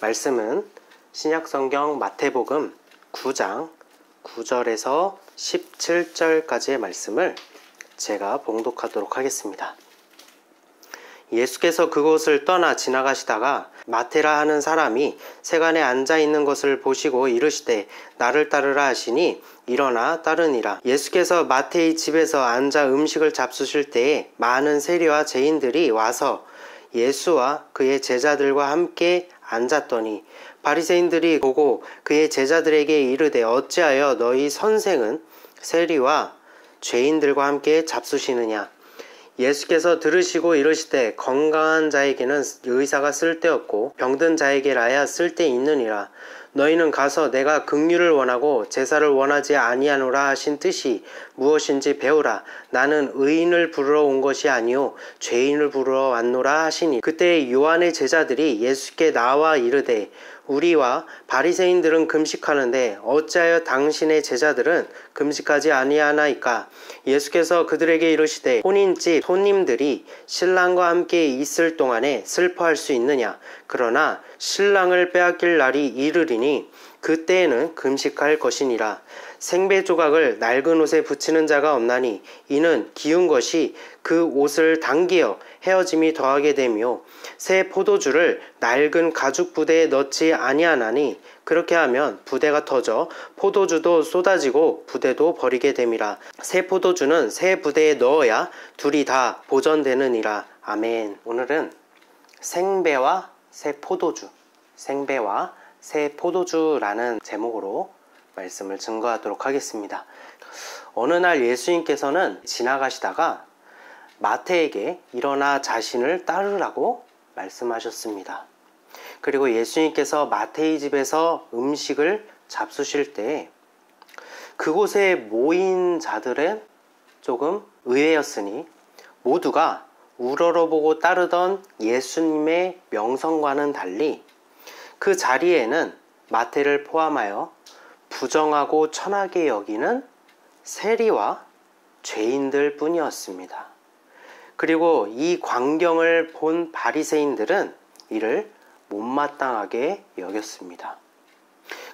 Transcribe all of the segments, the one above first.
말씀은 신약성경 마태복음 9장 9절에서 17절까지의 말씀을 제가 봉독하도록 하겠습니다. 예수께서 그곳을 떠나 지나가시다가 마테라 하는 사람이 세간에 앉아 있는 것을 보시고 이르시되 나를 따르라 하시니 일어나 따르니라. 예수께서 마태의 집에서 앉아 음식을 잡수실 때에 많은 세리와 죄인들이 와서 예수와 그의 제자들과 함께 앉았더니 바리새인들이 보고 그의 제자들에게 이르되 어찌하여 너희 선생은 세리와 죄인들과 함께 잡수시느냐. 예수께서 들으시고 이르시되 건강한 자에게는 의사가 쓸데없고 병든 자에게라야 쓸데있느니라. 너희는 가서 내가 긍휼을 원하고 제사를 원하지 아니하노라 하신 뜻이 무엇인지 배우라. 나는 의인을 부르러 온 것이 아니요 죄인을 부르러 왔노라 하시니. 그때 요한의 제자들이 예수께 나와 이르되 우리와 바리새인들은 금식하는데 어찌하여 당신의 제자들은 금식하지 아니하나이까. 예수께서 그들에게 이르시되 혼인집 손님들이 신랑과 함께 있을 동안에 슬퍼할 수 있느냐. 그러나 신랑을 빼앗길 날이 이르리니 그때에는 금식할 것이니라. 생배 조각을 낡은 옷에 붙이는 자가 없나니 이는 기운 것이 그 옷을 당기어 헤어짐이 더하게 되며 새 포도주를 낡은 가죽 부대에 넣지 아니하나니 그렇게 하면 부대가 터져 포도주도 쏟아지고 부대도 버리게 됨이라. 새 포도주는 새 부대에 넣어야 둘이 다 보존되느니라. 아멘. 오늘은 생배와 새 포도주, 생배와 새 포도주라는 제목으로 말씀을 증거하도록 하겠습니다. 어느 날 예수님께서는 지나가시다가 마태에게 일어나 자신을 따르라고 말씀하셨습니다. 그리고 예수님께서 마태의 집에서 음식을 잡수실 때 그곳에 모인 자들은 조금 의외였으니 모두가 우러러보고 따르던 예수님의 명성과는 달리 그 자리에는 마태를 포함하여 부정하고 천하게 여기는 세리와 죄인들 뿐이었습니다. 그리고 이 광경을 본 바리새인들은 이를 못마땅하게 여겼습니다.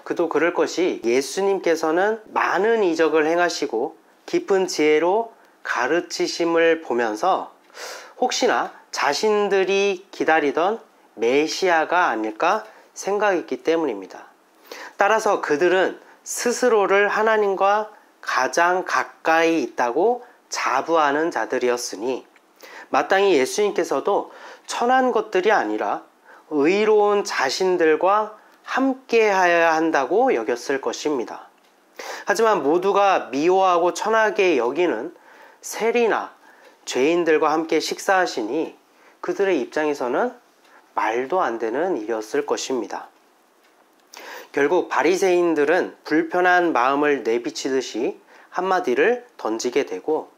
그도 그럴 것이 예수님께서는 많은 이적을 행하시고 깊은 지혜로 가르치심을 보면서 혹시나 자신들이 기다리던 메시아가 아닐까 생각했기 때문입니다. 따라서 그들은 스스로를 하나님과 가장 가까이 있다고 자부하는 자들이었으니 마땅히 예수님께서도 천한 것들이 아니라 의로운 자신들과 함께 하여야 한다고 여겼을 것입니다. 하지만 모두가 미워하고 천하게 여기는 세리나 죄인들과 함께 식사하시니 그들의 입장에서는 말도 안 되는 일이었을 것입니다. 결국 바리새인들은 불편한 마음을 내비치듯이 한마디를 던지게 되고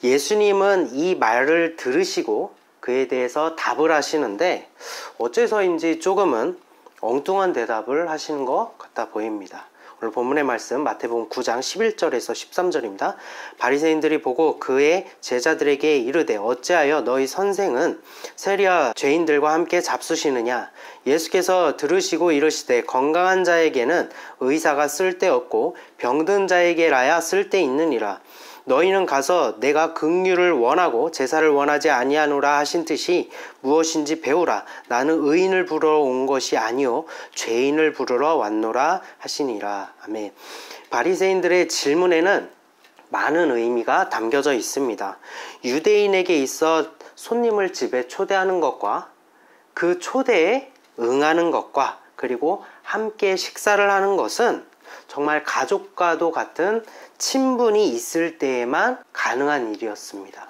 예수님은 이 말을 들으시고 그에 대해서 답을 하시는데 어째서인지 조금은 엉뚱한 대답을 하시는 것 같아 보입니다. 오늘 본문의 말씀 마태복음 9장 11절에서 13절입니다. 바리새인들이 보고 그의 제자들에게 이르되 어찌하여 너희 선생은 세리와 죄인들과 함께 잡수시느냐. 예수께서 들으시고 이르시되 건강한 자에게는 의사가 쓸데없고 병든 자에게라야 쓸데있느니라. 너희는 가서 내가 긍휼을 원하고 제사를 원하지 아니하노라 하신 뜻이 무엇인지 배우라. 나는 의인을 부르러 온 것이 아니요 죄인을 부르러 왔노라 하시니라. 아멘. 바리새인들의 질문에는 많은 의미가 담겨져 있습니다. 유대인에게 있어 손님을 집에 초대하는 것과 그 초대에 응하는 것과 그리고 함께 식사를 하는 것은 정말 가족과도 같은 친분이 있을 때에만 가능한 일이었습니다.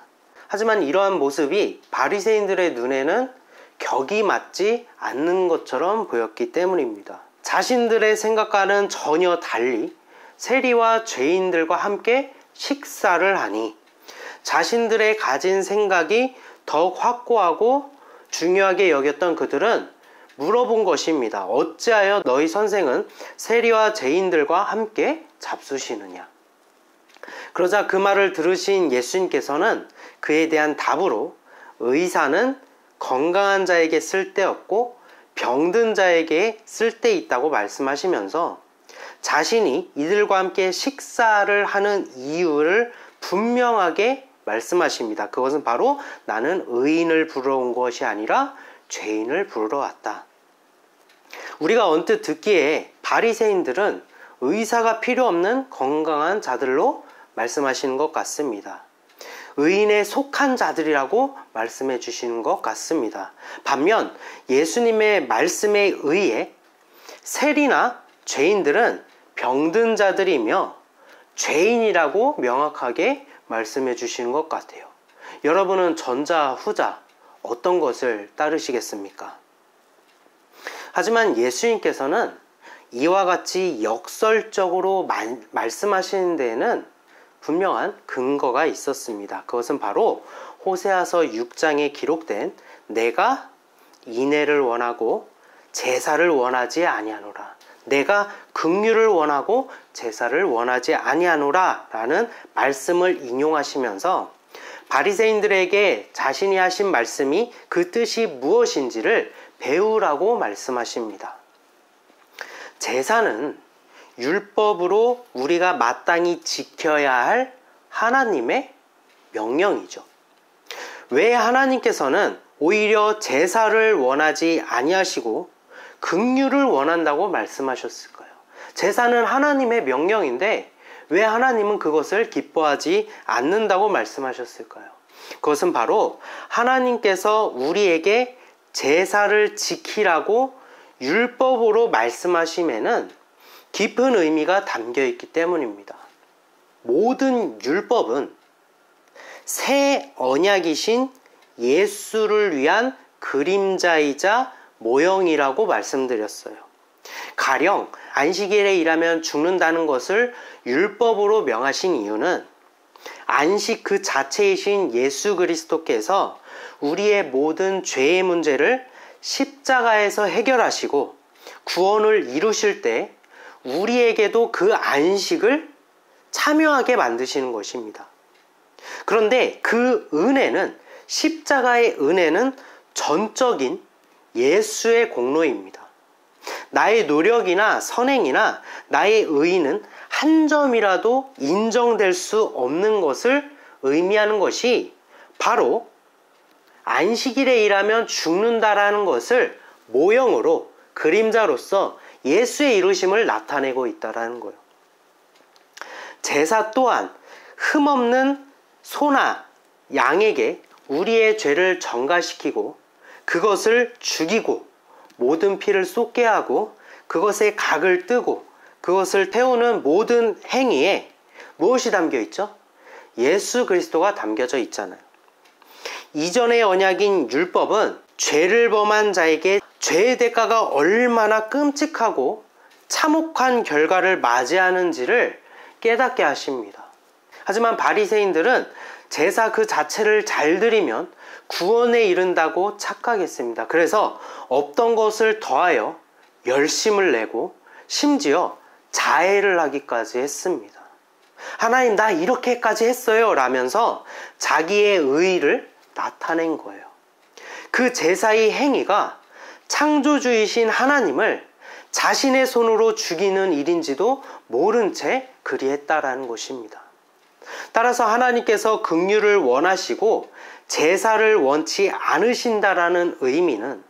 하지만 이러한 모습이 바리새인들의 눈에는 격이 맞지 않는 것처럼 보였기 때문입니다. 자신들의 생각과는 전혀 달리 세리와 죄인들과 함께 식사를 하니 자신들의 가진 생각이 더욱 확고하고 중요하게 여겼던 그들은 물어본 것입니다. 어찌하여 너희 선생은 세리와 죄인들과 함께 잡수시느냐. 그러자 그 말을 들으신 예수님께서는 그에 대한 답으로 의사는 건강한 자에게 쓸데없고 병든 자에게 쓸데있다고 말씀하시면서 자신이 이들과 함께 식사를 하는 이유를 분명하게 말씀하십니다. 그것은 바로 나는 의인을 부르러 온 것이 아니라 죄인을 부르러 왔다. 우리가 언뜻 듣기에 바리새인들은 의사가 필요 없는 건강한 자들로 말씀하시는 것 같습니다. 의인에 속한 자들이라고 말씀해 주시는 것 같습니다. 반면 예수님의 말씀에 의해 세리나 죄인들은 병든 자들이며 죄인이라고 명확하게 말씀해 주시는 것 같아요. 여러분은 전자, 후자 어떤 것을 따르시겠습니까? 하지만 예수님께서는 이와 같이 역설적으로 말씀하시는 데에는 분명한 근거가 있었습니다. 그것은 바로 호세아서 6장에 기록된 내가 인애를 원하고 제사를 원하지 아니하노라. 내가 긍휼을 원하고 제사를 원하지 아니하노라 라는 말씀을 인용하시면서 바리새인들에게 자신이 하신 말씀이 그 뜻이 무엇인지를 배우라고 말씀하십니다. 제사는 율법으로 우리가 마땅히 지켜야 할 하나님의 명령이죠. 왜 하나님께서는 오히려 제사를 원하지 아니하시고 긍휼을 원한다고 말씀하셨을까요? 제사는 하나님의 명령인데 왜 하나님은 그것을 기뻐하지 않는다고 말씀하셨을까요? 그것은 바로 하나님께서 우리에게 제사를 지키라고 율법으로 말씀하심에는 깊은 의미가 담겨 있기 때문입니다. 모든 율법은 새 언약이신 예수를 위한 그림자이자 모형이라고 말씀드렸어요. 가령 안식일에 일하면 죽는다는 것을 율법으로 명하신 이유는 안식 그 자체이신 예수 그리스도께서 우리의 모든 죄의 문제를 십자가에서 해결하시고 구원을 이루실 때 우리에게도 그 안식을 참여하게 만드시는 것입니다. 그런데 그 은혜는, 십자가의 은혜는 전적인 예수의 공로입니다. 나의 노력이나 선행이나 나의 의의는 한 점이라도 인정될 수 없는 것을 의미하는 것이 바로 안식일에 일하면 죽는다라는 것을 모형으로, 그림자로서 예수의 이루심을 나타내고 있다라는 거예요. 제사 또한 흠없는 소나 양에게 우리의 죄를 전가시키고 그것을 죽이고 모든 피를 쏟게 하고 그것의 각을 뜨고 그것을 태우는 모든 행위에 무엇이 담겨 있죠? 예수 그리스도가 담겨져 있잖아요. 이전의 언약인 율법은 죄를 범한 자에게 죄의 대가가 얼마나 끔찍하고 참혹한 결과를 맞이하는지를 깨닫게 하십니다. 하지만 바리새인들은 제사 그 자체를 잘 드리면 구원에 이른다고 착각했습니다. 그래서 없던 것을 더하여 열심을 내고 심지어 자해를 하기까지 했습니다. 하나님, 나 이렇게까지 했어요 라면서 자기의 의의를 나타낸 거예요. 그 제사의 행위가 창조주이신 하나님을 자신의 손으로 죽이는 일인지도 모른 채 그리했다라는 것입니다. 따라서 하나님께서 긍휼을 원하시고 제사를 원치 않으신다라는 의미는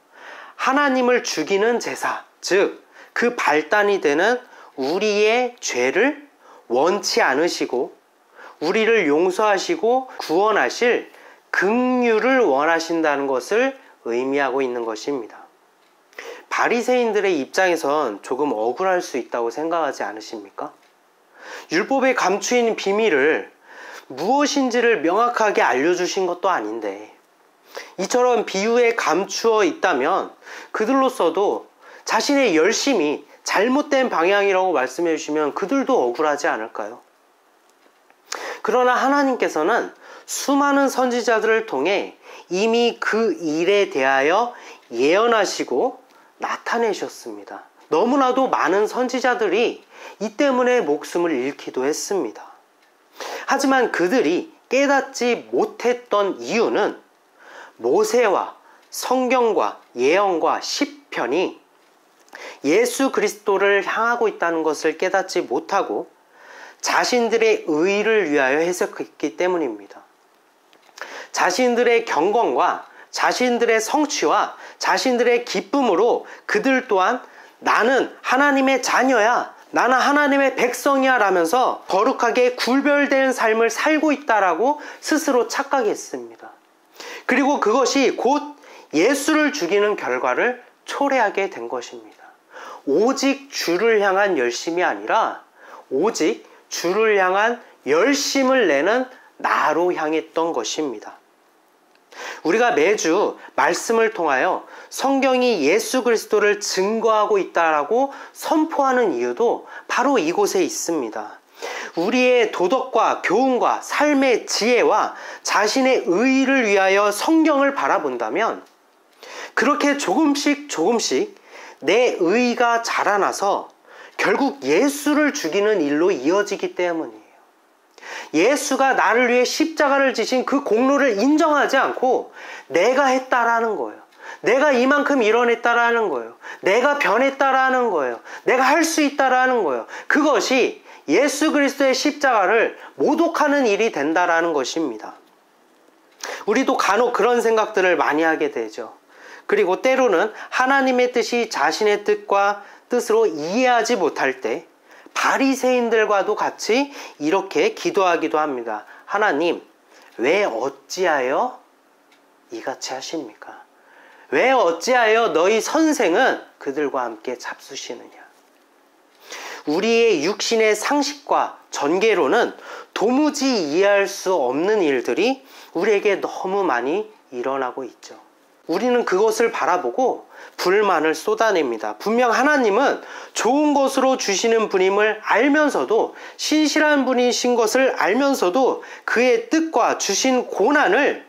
하나님을 죽이는 제사, 즉 그 발단이 되는 우리의 죄를 원치 않으시고 우리를 용서하시고 구원하실 긍휼을 원하신다는 것을 의미하고 있는 것입니다. 바리새인들의 입장에선 조금 억울할 수 있다고 생각하지 않으십니까? 율법에 감추인 비밀을 무엇인지를 명확하게 알려주신 것도 아닌데 이처럼 비유에 감추어 있다면 그들로서도 자신의 열심이 잘못된 방향이라고 말씀해 주시면 그들도 억울하지 않을까요? 그러나 하나님께서는 수많은 선지자들을 통해 이미 그 일에 대하여 예언하시고 나타내셨습니다. 너무나도 많은 선지자들이 이 때문에 목숨을 잃기도 했습니다. 하지만 그들이 깨닫지 못했던 이유는 모세와 성경과 예언과 편이 예수 그리스도를 향하고 있다는 것을 깨닫지 못하고 자신들의 의의를 위하여 해석했기 때문입니다. 자신들의 경건과 자신들의 성취와 자신들의 기쁨으로 그들 또한 나는 하나님의 자녀야, 나는 하나님의 백성이야 라면서 거룩하게 구별된 삶을 살고 있다라고 스스로 착각했습니다. 그리고 그것이 곧 예수를 죽이는 결과를 초래하게 된 것입니다. 오직 주를 향한 열심이 아니라 오직 주를 향한 열심을 내는 나로 향했던 것입니다. 우리가 매주 말씀을 통하여 성경이 예수 그리스도를 증거하고 있다라고 선포하는 이유도 바로 이곳에 있습니다. 우리의 도덕과 교훈과 삶의 지혜와 자신의 의의를 위하여 성경을 바라본다면 그렇게 조금씩 내 의의가 자라나서 결국 예수를 죽이는 일로 이어지기 때문이에요. 예수가 나를 위해 십자가를 지신 그 공로를 인정하지 않고 내가 했다라는 거예요. 내가 이만큼 이뤄냈다라는 거예요. 내가 변했다라는 거예요. 내가 할 수 있다라는 거예요. 그것이 예수 그리스도의 십자가를 모독하는 일이 된다라는 것입니다. 우리도 간혹 그런 생각들을 많이 하게 되죠. 그리고 때로는 하나님의 뜻이 자신의 뜻으로 이해하지 못할 때 바리새인들과도 같이 이렇게 기도하기도 합니다. 하나님, 왜 어찌하여 이같이 하십니까? 왜 어찌하여 너희 선생은 그들과 함께 잡수시느냐? 우리의 육신의 상식과 전개로는 도무지 이해할 수 없는 일들이 우리에게 너무 많이 일어나고 있죠. 우리는 그것을 바라보고 불만을 쏟아냅니다. 분명 하나님은 좋은 것으로 주시는 분임을 알면서도, 신실한 분이신 것을 알면서도 그의 뜻과 주신 고난을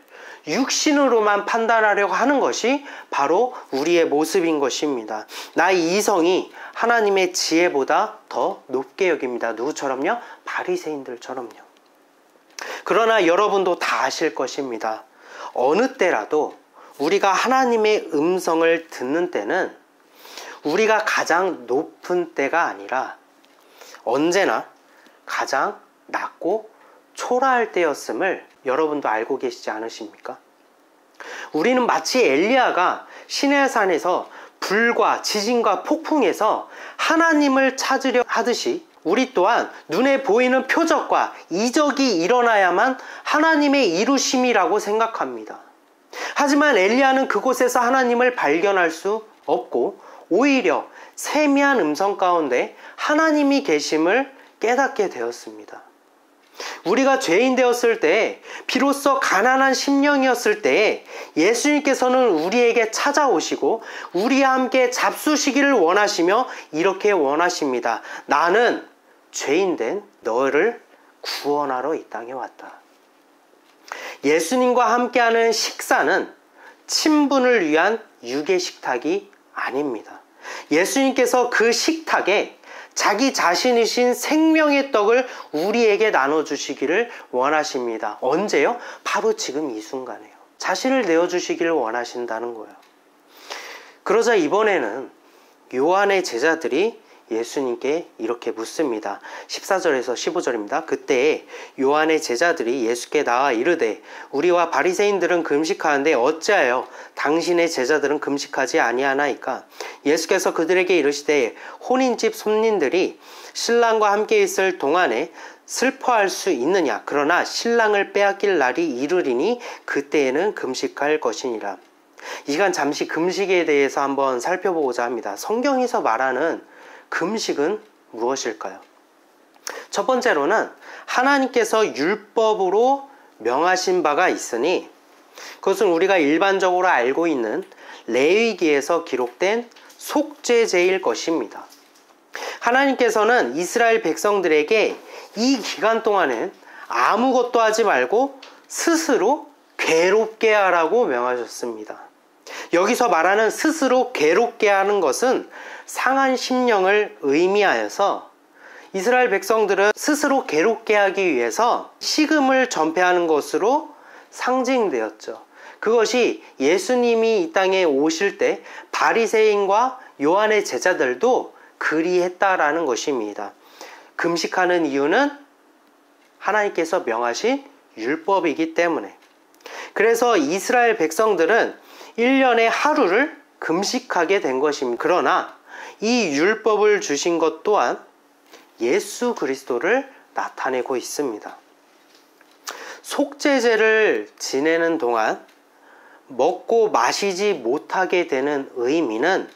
육신으로만 판단하려고 하는 것이 바로 우리의 모습인 것입니다. 나의 이성이 하나님의 지혜보다 더 높게 여깁니다. 누구처럼요? 바리새인들처럼요. 그러나 여러분도 다 아실 것입니다. 어느 때라도 우리가 하나님의 음성을 듣는 때는 우리가 가장 높은 때가 아니라 언제나 가장 낮고 초라할 때였음을 여러분도 알고 계시지 않으십니까? 우리는 마치 엘리야가 시내산에서 불과 지진과 폭풍에서 하나님을 찾으려 하듯이 우리 또한 눈에 보이는 표적과 이적이 일어나야만 하나님의 이루심이라고 생각합니다. 하지만 엘리야는 그곳에서 하나님을 발견할 수 없고 오히려 세미한 음성 가운데 하나님이 계심을 깨닫게 되었습니다. 우리가 죄인 되었을 때, 비로소 가난한 심령이었을 때 예수님께서는 우리에게 찾아오시고 우리와 함께 잡수시기를 원하시며 이렇게 원하십니다. 나는 죄인된 너를 구원하러 이 땅에 왔다. 예수님과 함께하는 식사는 친분을 위한 육의 식탁이 아닙니다. 예수님께서 그 식탁에 자기 자신이신 생명의 떡을 우리에게 나눠주시기를 원하십니다. 언제요? 바로 지금 이 순간에요. 자신을 내어주시기를 원하신다는 거예요. 그러자 이번에는 요한의 제자들이 예수님께 이렇게 묻습니다. 14절에서 15절입니다. 그때 요한의 제자들이 예수께 나와 이르되 우리와 바리새인들은 금식하는데 어찌하여 당신의 제자들은 금식하지 아니하나이까? 예수께서 그들에게 이르시되 혼인집 손님들이 신랑과 함께 있을 동안에 슬퍼할 수 있느냐? 그러나 신랑을 빼앗길 날이 이르리니 그때에는 금식할 것이니라. 이 시간 잠시 금식에 대해서 한번 살펴보고자 합니다. 성경에서 말하는 금식은 무엇일까요? 첫 번째로는 하나님께서 율법으로 명하신 바가 있으니 그것은 우리가 일반적으로 알고 있는 레위기에서 기록된 속죄제일 것입니다. 하나님께서는 이스라엘 백성들에게 이 기간 동안은 아무것도 하지 말고 스스로 괴롭게 하라고 명하셨습니다. 여기서 말하는 스스로 괴롭게 하는 것은 상한 심령을 의미하여서 이스라엘 백성들은 스스로 괴롭게 하기 위해서 식음을 전폐하는 것으로 상징되었죠. 그것이 예수님이 이 땅에 오실 때 바리새인과 요한의 제자들도 그리했다라는 것입니다. 금식하는 이유는 하나님께서 명하신 율법이기 때문에. 그래서 이스라엘 백성들은 1년에 하루를 금식하게 된 것입니다. 그러나 이 율법을 주신 것 또한 예수 그리스도를 나타내고 있습니다. 속죄제를 지내는 동안 먹고 마시지 못하게 되는 의미는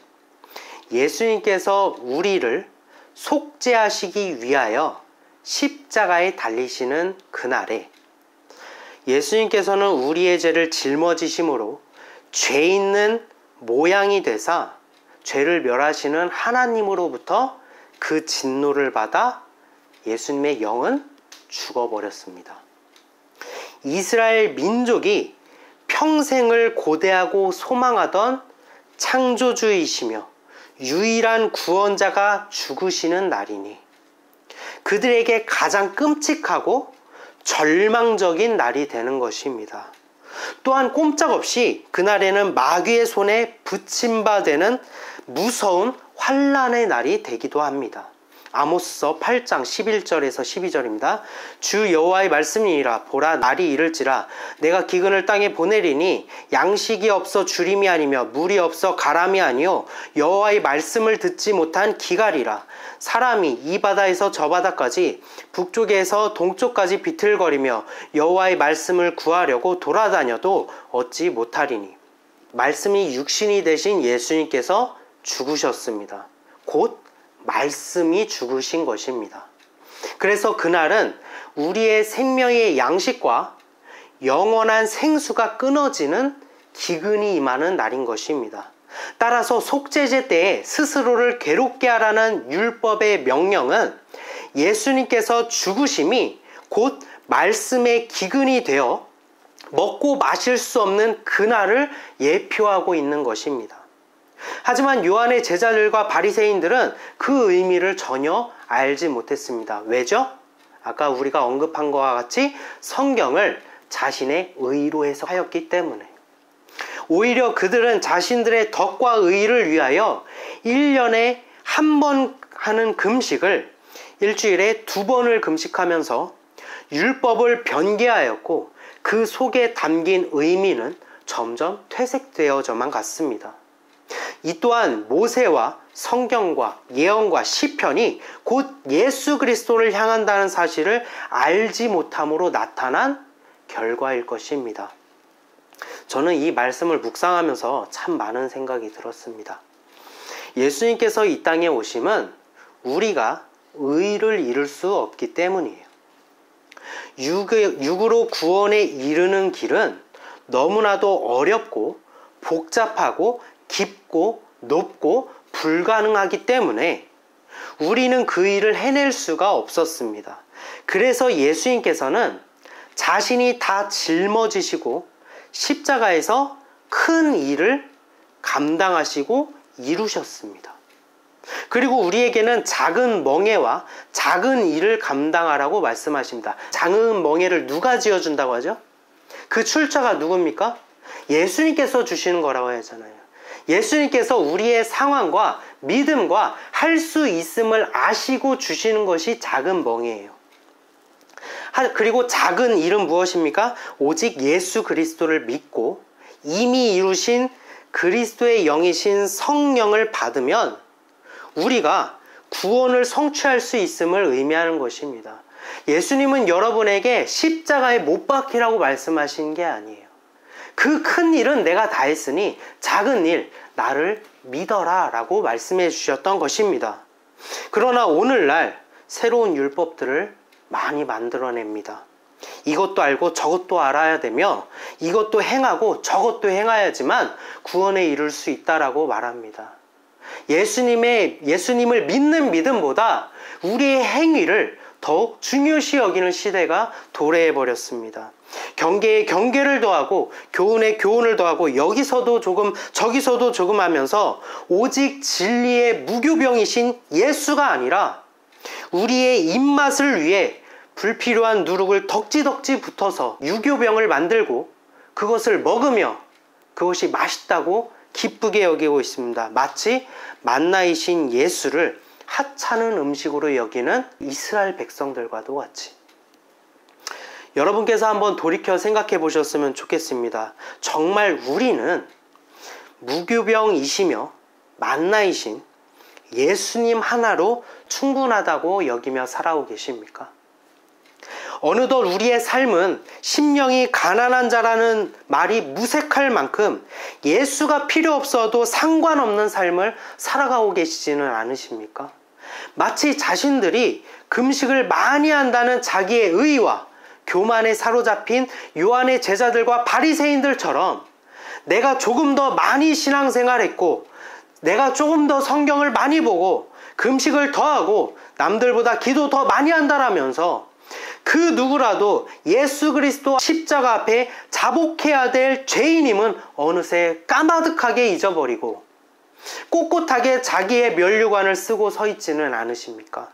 예수님께서 우리를 속죄하시기 위하여 십자가에 달리시는 그날에 예수님께서는 우리의 죄를 짊어지심으로 죄 있는 모양이 되사 죄를 멸하시는 하나님으로부터 그 진노를 받아 예수님의 영은 죽어버렸습니다. 이스라엘 민족이 평생을 고대하고 소망하던 창조주이시며 유일한 구원자가 죽으시는 날이니 그들에게 가장 끔찍하고 절망적인 날이 되는 것입니다. 또한 꼼짝없이 그날에는 마귀의 손에 붙임바되는 무서운 환난의 날이 되기도 합니다. 아모스서 8장 11절에서 12절입니다. 주 여호와의 말씀이니라. 보라, 날이 이를지라 내가 기근을 땅에 보내리니 양식이 없어 주림이 아니며 물이 없어 가람이 아니요 여호와의 말씀을 듣지 못한 기갈이라. 사람이 이 바다에서 저 바다까지 북쪽에서 동쪽까지 비틀거리며 여호와의 말씀을 구하려고 돌아다녀도 얻지 못하리니. 말씀이 육신이 되신 예수님께서 죽으셨습니다. 곧 말씀이 죽으신 것입니다. 그래서 그날은 우리의 생명의 양식과 영원한 생수가 끊어지는 기근이 임하는 날인 것입니다. 따라서 속죄제 때에 스스로를 괴롭게 하라는 율법의 명령은 예수님께서 죽으심이 곧 말씀의 기근이 되어 먹고 마실 수 없는 그날을 예표하고 있는 것입니다. 하지만 요한의 제자들과 바리새인들은 그 의미를 전혀 알지 못했습니다. 왜죠? 아까 우리가 언급한 것과 같이 성경을 자신의 의로 해석하였기 때문에. 오히려 그들은 자신들의 덕과 의를 위하여 1년에 한 번 하는 금식을 일주일에 2번을 금식하면서 율법을 변개하였고 그 속에 담긴 의미는 점점 퇴색되어져만 갔습니다. 이 또한 모세와 성경과 예언과 시편이 곧 예수 그리스도를 향한다는 사실을 알지 못함으로 나타난 결과일 것입니다. 저는 이 말씀을 묵상하면서 참 많은 생각이 들었습니다. 예수님께서 이 땅에 오심은 우리가 의를 이룰 수 없기 때문이에요. 육으로 구원에 이르는 길은 너무나도 어렵고 복잡하고 깊고 높고 불가능하기 때문에 우리는 그 일을 해낼 수가 없었습니다. 그래서 예수님께서는 자신이 다 짊어지시고 십자가에서 큰 일을 감당하시고 이루셨습니다. 그리고 우리에게는 작은 멍에와 작은 일을 감당하라고 말씀하십니다. 작은 멍에를 누가 지어준다고 하죠? 그 출처가 누굽니까? 예수님께서 주시는 거라고 하잖아요. 예수님께서 우리의 상황과 믿음과 할 수 있음을 아시고 주시는 것이 작은 멍에예요. 그리고 작은 일은 무엇입니까? 오직 예수 그리스도를 믿고 이미 이루신 그리스도의 영이신 성령을 받으면 우리가 구원을 성취할 수 있음을 의미하는 것입니다. 예수님은 여러분에게 십자가에 못 박히라고 말씀하신 게 아니에요. 그 큰 일은 내가 다 했으니 작은 일 나를 믿어라 라고 말씀해 주셨던 것입니다. 그러나 오늘날 새로운 율법들을 많이 만들어냅니다. 이것도 알고 저것도 알아야 되며 이것도 행하고 저것도 행해야지만 구원에 이룰 수 있다라고 말합니다. 예수님을 믿는 믿음보다 우리의 행위를 더욱 중요시 여기는 시대가 도래해버렸습니다. 경계에 경계를 더하고 교훈에 교훈을 더하고 여기서도 조금 저기서도 조금 하면서 오직 진리의 무교병이신 예수가 아니라 우리의 입맛을 위해 불필요한 누룩을 덕지덕지 붙어서 유교병을 만들고 그것을 먹으며 그것이 맛있다고 기쁘게 여기고 있습니다. 마치 만나이신 예수를 하찮은 음식으로 여기는 이스라엘 백성들과도 같이. 여러분께서 한번 돌이켜 생각해 보셨으면 좋겠습니다. 정말 우리는 무교병이시며 만나이신 예수님 하나로 충분하다고 여기며 살아오고 계십니까? 어느덧 우리의 삶은 심령이 가난한 자라는 말이 무색할 만큼 예수가 필요 없어도 상관없는 삶을 살아가고 계시지는 않으십니까? 마치 자신들이 금식을 많이 한다는 자기의 의와 교만에 사로잡힌 요한의 제자들과 바리새인들처럼 내가 조금 더 많이 신앙생활했고 내가 조금 더 성경을 많이 보고 금식을 더 하고 남들보다 기도 더 많이 한다라면서 그 누구라도 예수 그리스도 십자가 앞에 자복해야 될 죄인임은 어느새 까마득하게 잊어버리고 꼿꼿하게 자기의 면류관을 쓰고 서 있지는 않으십니까?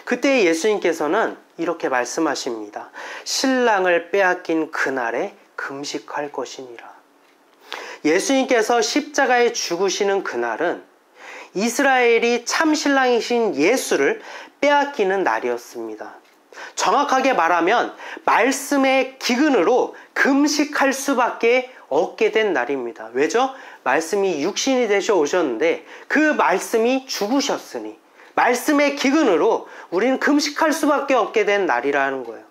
그때 예수님께서는 이렇게 말씀하십니다. 신랑을 빼앗긴 그날에 금식할 것이니라. 예수님께서 십자가에 죽으시는 그날은 이스라엘이 참 신랑이신 예수를 빼앗기는 날이었습니다. 정확하게 말하면 말씀의 기근으로 금식할 수밖에 없게 된 날입니다. 왜죠? 말씀이 육신이 되셔 오셨는데 그 말씀이 죽으셨으니 말씀의 기근으로 우리는 금식할 수밖에 없게 된 날이라는 거예요.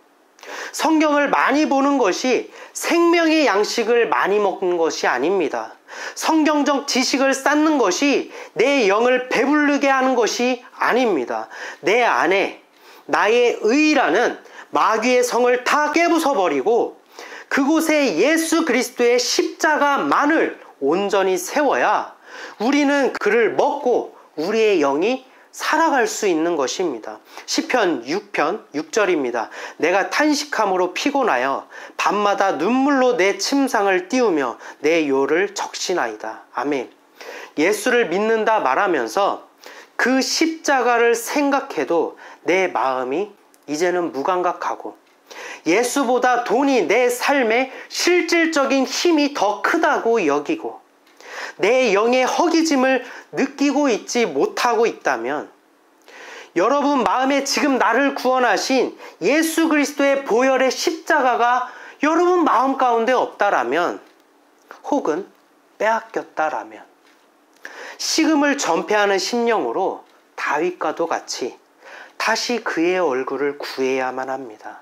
성경을 많이 보는 것이 생명의 양식을 많이 먹는 것이 아닙니다. 성경적 지식을 쌓는 것이 내 영을 배부르게 하는 것이 아닙니다. 내 안에 나의 의라는 마귀의 성을 다 깨부숴버리고 그곳에 예수 그리스도의 십자가만을 온전히 세워야 우리는 그를 먹고 우리의 영이 살아갈 수 있는 것입니다. 시편 6편 6절입니다. 내가 탄식함으로 피곤하여 밤마다 눈물로 내 침상을 띄우며 내 요를 적시나이다. 아멘. 예수를 믿는다 말하면서 그 십자가를 생각해도 내 마음이 이제는 무감각하고 예수보다 돈이 내 삶의 실질적인 힘이 더 크다고 여기고 내 영의 허기짐을 느끼고 있지 못하고 있다면 여러분 마음에 지금 나를 구원하신 예수 그리스도의 보혈의 십자가가 여러분 마음 가운데 없다라면 혹은 빼앗겼다라면 식음을 전폐하는 심령으로 다윗과도 같이 다시 그의 얼굴을 구해야만 합니다.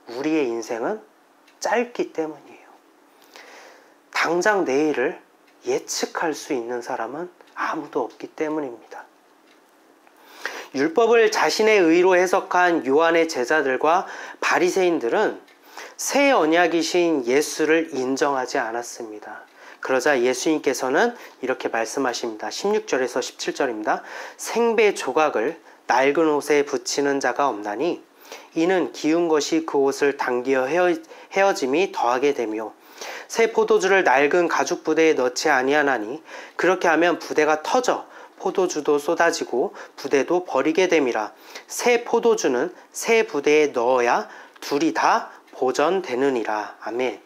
우리의 인생은 짧기 때문이에요. 당장 내일을 예측할 수 있는 사람은 아무도 없기 때문입니다. 율법을 자신의 의로 해석한 요한의 제자들과 바리새인들은 새 언약이신 예수를 인정하지 않았습니다. 그러자 예수님께서는 이렇게 말씀하십니다. 16절에서 17절입니다. 생배 조각을 낡은 옷에 붙이는 자가 없나니 이는 기운 것이 그 옷을 당기어 헤어짐이 더하게 되며 새 포도주를 낡은 가죽 부대에 넣지 아니하나니 그렇게 하면 부대가 터져 포도주도 쏟아지고 부대도 버리게 됨이라. 새 포도주는 새 부대에 넣어야 둘이 다 보전되느니라. 아멘.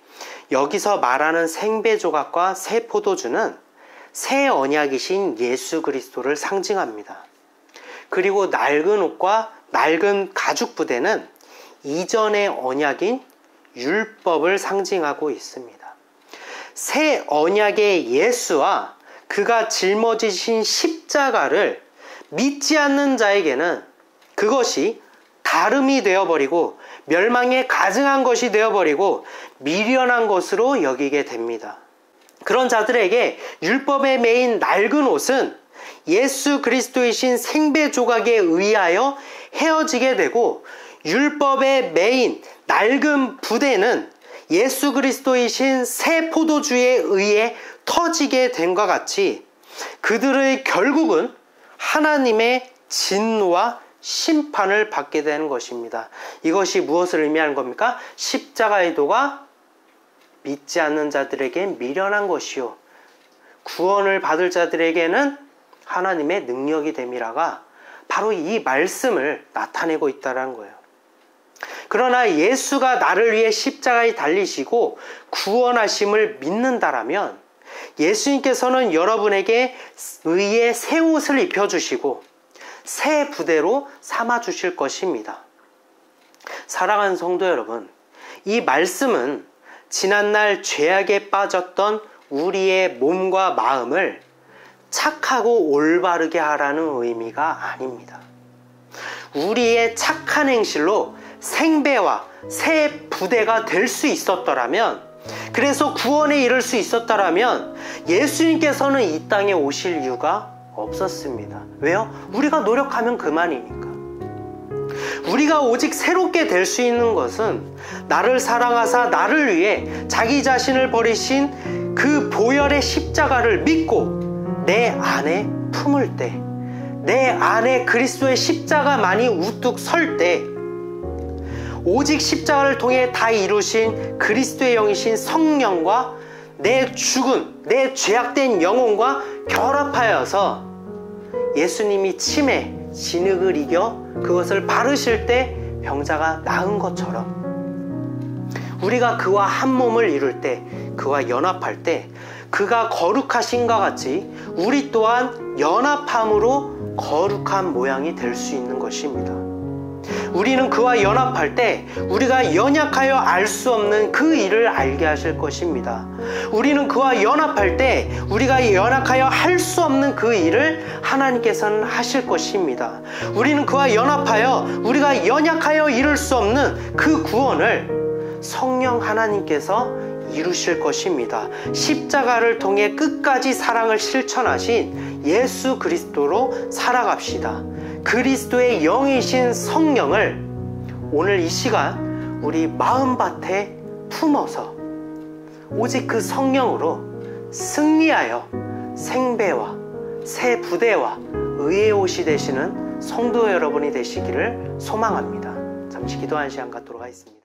여기서 말하는 생배 조각과 새 포도주는 새 언약이신 예수 그리스도를 상징합니다. 그리고 낡은 옷과 낡은 가죽 부대는 이전의 언약인 율법을 상징하고 있습니다. 새 언약의 예수와 그가 짊어지신 십자가를 믿지 않는 자에게는 그것이 다름이 되어버리고 멸망에 가증한 것이 되어버리고 미련한 것으로 여기게 됩니다. 그런 자들에게 율법에 매인 낡은 옷은 예수 그리스도이신 생배 조각에 의하여 헤어지게 되고 율법에 매인 낡은 부대는 예수 그리스도이신 새 포도주에 의해 터지게 된 것 같이 그들의 결국은 하나님의 진노와 심판을 받게 되는 것입니다. 이것이 무엇을 의미하는 겁니까? 십자가의 도가 믿지 않는 자들에게 미련한 것이요 구원을 받을 자들에게는 하나님의 능력이 됨이라가 바로 이 말씀을 나타내고 있다는 거예요. 그러나 예수가 나를 위해 십자가에 달리시고 구원하심을 믿는다라면 예수님께서는 여러분에게 의의 새 옷을 입혀주시고 새 부대로 삼아주실 것입니다. 사랑하는 성도 여러분, 이 말씀은 지난날 죄악에 빠졌던 우리의 몸과 마음을 착하고 올바르게 하라는 의미가 아닙니다. 우리의 착한 행실로 생배와 새 부대가 될 수 있었더라면, 그래서 구원에 이를 수 있었더라면 예수님께서는 이 땅에 오실 이유가 없었습니다. 왜요? 우리가 노력하면 그만이니까. 우리가 오직 새롭게 될 수 있는 것은 나를 사랑하사 나를 위해 자기 자신을 버리신 그 보혈의 십자가를 믿고 내 안에 품을 때, 내 안에 그리스도의 십자가만이 우뚝 설 때, 오직 십자가를 통해 다 이루신 그리스도의 영이신 성령과 내 죽은, 내 죄악된 영혼과 결합하여서 예수님이 침에 진흙을 이겨 그것을 바르실 때 병자가 나은 것처럼, 우리가 그와 한 몸을 이룰 때, 그와 연합할 때 그가 거룩하신과 같이 우리 또한 연합함으로 거룩한 모양이 될 수 있는 것입니다. 우리는 그와 연합할 때 우리가 연약하여 알 수 없는 그 일을 알게 하실 것입니다. 우리는 그와 연합할 때 우리가 연약하여 할 수 없는 그 일을 하나님께서는 하실 것입니다. 우리는 그와 연합하여 우리가 연약하여 이룰 수 없는 그 구원을 성령 하나님께서 이루실 것입니다. 십자가를 통해 끝까지 사랑을 실천하신 예수 그리스도로 살아갑시다. 그리스도의 영이신 성령을 오늘 이 시간 우리 마음밭에 품어서 오직 그 성령으로 승리하여 생배와 새 부대와 의의 옷이 되시는 성도 여러분이 되시기를 소망합니다. 잠시 기도하는 시간 갖도록 하겠습니다.